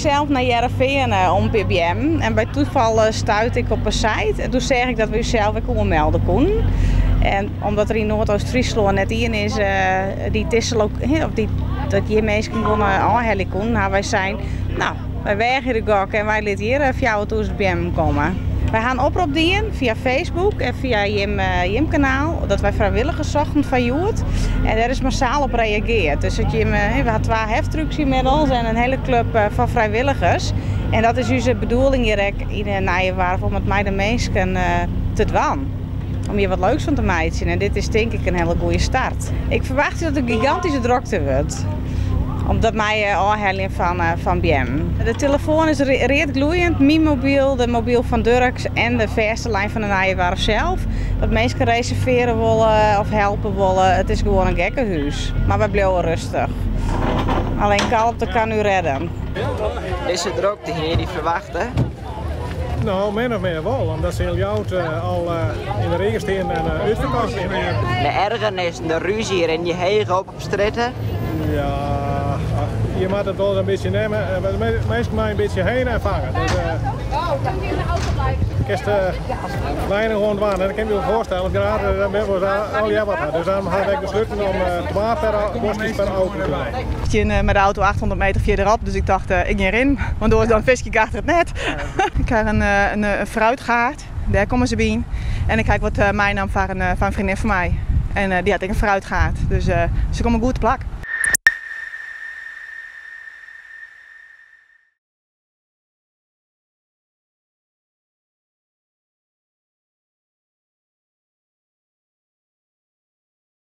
zelf naar Heerenveen om BBM. En bij toeval stuitte ik op een site. En toen zei ik dat we zelf ook kon melden konden. En omdat er in Noordoost-Friesland net in is, die Tissel dat je mensen konden aanhellen kon, nou, wij zijn, nou, wij wegen de gok en wij laten hier 4.000 BM komen. Wij gaan oproep dienen via Facebook en via Jim kanaal dat wij vrijwilligers zochten van Joert. En daar is massaal op gereageerd. Dus we hadden 2 heftrucks inmiddels en een hele club van vrijwilligers. En dat is onze bedoeling hier in de Nijenwaard om met mij de mensen te doen. Om hier wat leuks van te maken. En dit is denk ik een hele goede start. Ik verwacht dat het een gigantische drukte wordt. Omdat mij aanhelling van BM. De telefoon is redelijk gloeiend. Mijn mobiel, de mobiel van Dirks en de verste lijn van de Nijenwaard zelf. Dat mensen reserveren willen of helpen willen. Het is gewoon een gekkenhuis. Maar wij blijven rustig. Alleen kalmte kan u redden. Is de drukte hier die verwachten? Nou, min of meer wel, omdat ze heel oud al in de regen staan en uitverkocht zijn. De ergernis, de ruzie en je heen op stritten? Ja, je moet het wel een beetje nemen. De mensen maar een beetje heen en vangen. Dus, kist weinig gewoon doen. En dat kan je je voorstellen, graden dan ben we al jaar wat. Dus dan had ik besloten om 12 bosjes per auto te doen. Ik met de auto 800 meter verderop, dus ik dacht ik ga erin, want door dan vis ik achter het net. Ik krijg een fruitgaard, daar komen ze bij. En ik kijk wat mijn naam van een vriendin van mij. En die had ik een fruitgaard, dus ze komen goed op plak.